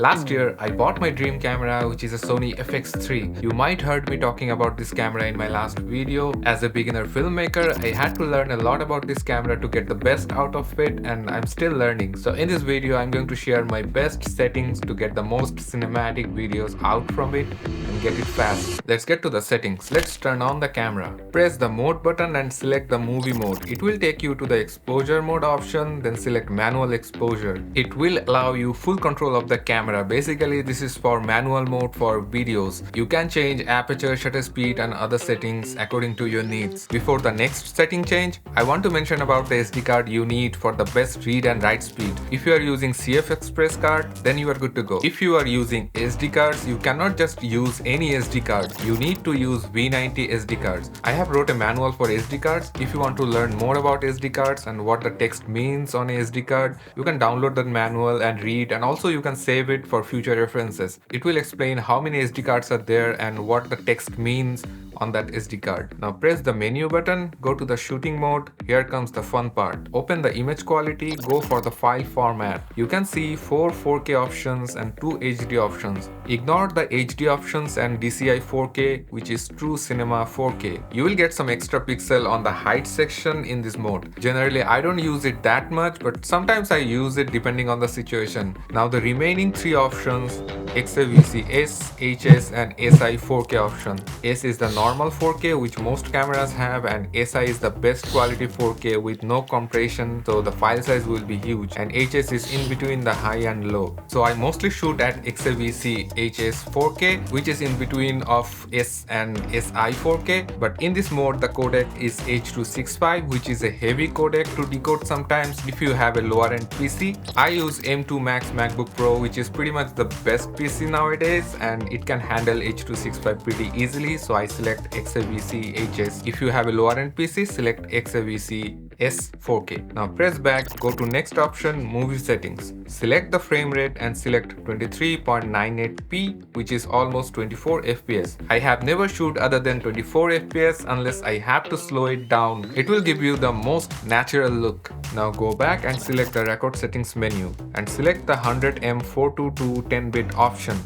Last year, I bought my dream camera, which is a Sony FX3. You might heard me talking about this camera in my last video. As a beginner filmmaker, I had to learn a lot about this camera to get the best out of it, and I'm still learning. So in this video, I'm going to share my best settings to get the most cinematic videos out from it and get it fast. Let's get to the settings. Let's turn on the camera. Press the mode button and select the movie mode. It will take you to the exposure mode option, then select manual exposure. It will allow you full control of the camera. Basically, this is for manual mode for videos. You can change aperture, shutter speed and other settings according to your needs. Before the next setting change, I want to mention about the SD card you need for the best read and write speed. If you are using CF Express card, then you are good to go. If you are using SD cards, you cannot just use any SD card. You need to use V90 SD cards. I have wrote a manual for SD cards. If you want to learn more about SD cards and what the text means on a SD card, you can download that manual and read, and also you can save it for future references. It will explain how many SD cards are there and what the text means on that SD card. Now press the menu button, go to the shooting mode. Here comes the fun part. Open the image quality, go for the file format. You can see 4 4K options and 2 HD options. Ignore the HD options and DCI 4K, which is true cinema 4K. You will get some extra pixel on the height section in this mode. Generally, I don't use it that much, but sometimes I use it depending on the situation. Now the remaining 3 options, XAVC S, HS and SI 4K option. S is the normal 4K which most cameras have, and SI is the best quality 4K with no compression, so the file size will be huge, and HS is in between the high and low. So I mostly shoot at XAVC HS 4K, which is in between of S and SI 4K, but in this mode the codec is H.265, which is a heavy codec to decode sometimes if you have a lower end PC. I use M2 Max MacBook Pro, which is pretty much the best PC nowadays, and it can handle H.265 pretty easily, so I select XAVC HS. If you have a lower end PC, select XAVC S 4K. Now press back, go to next option, movie settings. Select the frame rate and select 23.98p, which is almost 24 FPS. I have never shoot other than 24 FPS unless I have to slow it down. It will give you the most natural look. Now go back and select the record settings menu and select the 100M 422 10-bit option.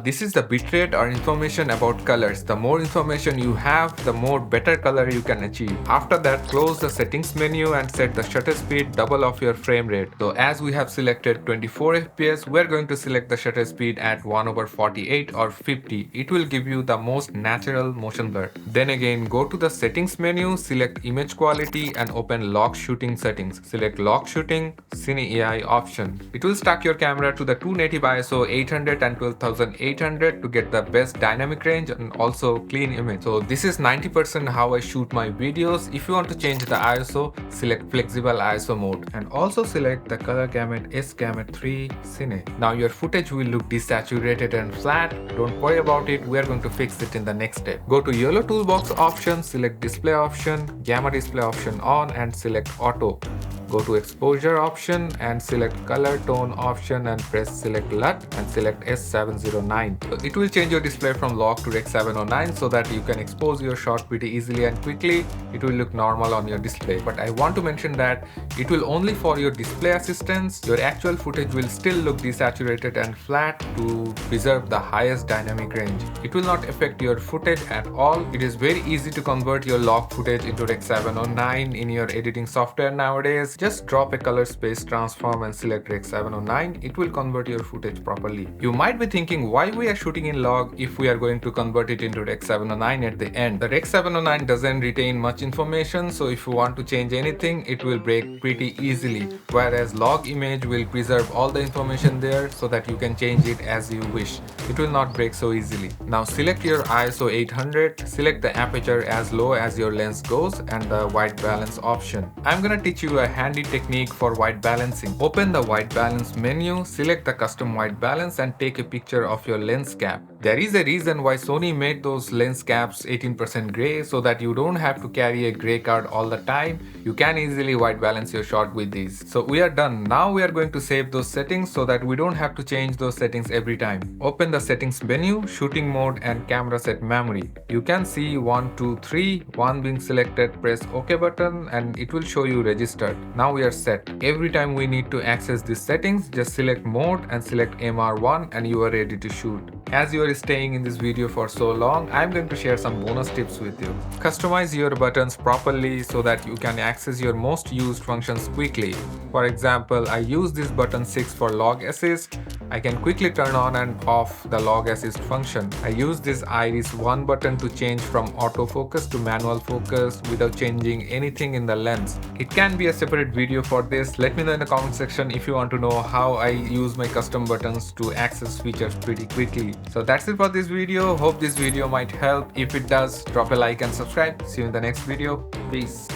This is the bitrate or information about colors. The more information you have, the more better color you can achieve. After that, close the settings menu and set the shutter speed double of your frame rate. So as we have selected 24 FPS, we're going to select the shutter speed at 1/48 or 50. It will give you the most natural motion blur. Then again, go to the settings menu, select image quality and open lock shooting settings. Select lock shooting, Cine AI option. It will stack your camera to the two native ISO 800 and 12800 to get the best dynamic range and also clean image. So this is 90% how I shoot my videos. If you want to change the ISO, select flexible ISO mode and also select the color gamut S gamut 3 Cine. Now your footage will look desaturated and flat. Don't worry about it, we are going to fix it in the next step. Go to yellow toolbox option, select display option, gamma display option on and select auto. Go to exposure option and select color tone option and press select LUT and select S709. So it will change your display from lock to Rec 709 so that you can expose your shot pretty easily and quickly. It will look normal on your display. But I want to mention that it will only for your display assistance. Your actual footage will still look desaturated and flat to preserve the highest dynamic range. It will not affect your footage at all. It is very easy to convert your log footage into Rec 709 in your editing software nowadays. Just drop a color space transform and select Rec 709. It will convert your footage properly. You might be thinking why we are shooting in log if we are going to convert it into Rec 709 at the end. The Rec 709 doesn't retain much information, so if you want to change anything, it will break pretty easily. Whereas log image will preserve all the information there so that you can change it as you wish. It will not break so easily. Now select your ISO 800, select the aperture as low as your lens goes and the white balance option. I'm gonna teach you a handy technique for white balancing. Open the white balance menu, select the custom white balance and take a picture of your lens cap. There is a reason why Sony made those lens caps 18% gray so that you don't have to carry a gray card all the time. You can easily white balance your shot with these. So we are done. Now we are going to save those settings so that we don't have to change those settings every time. Open the settings menu, shooting mode and camera set memory. You can see 1, 2, 3, 1 being selected, press OK button and it will show you registered. Now we are set. Every time we need to access these settings, just select mode and select MR1 and you are ready to shoot. As you are staying in this video for so long, I'm going to share some bonus tips with you. Customize your buttons properly so that you can access your most used functions quickly. For example, I use this button 6 for log assist. I can quickly turn on and off the log assist function. I use this iris 1 button to change from autofocus to manual focus without changing anything in the lens. It can be a separate video for this. Let me know in the comment section if you want to know how I use my custom buttons to access features pretty quickly. So that's it for this video. Hope this video might help. If it does, drop a like and subscribe. See you in the next video. Peace.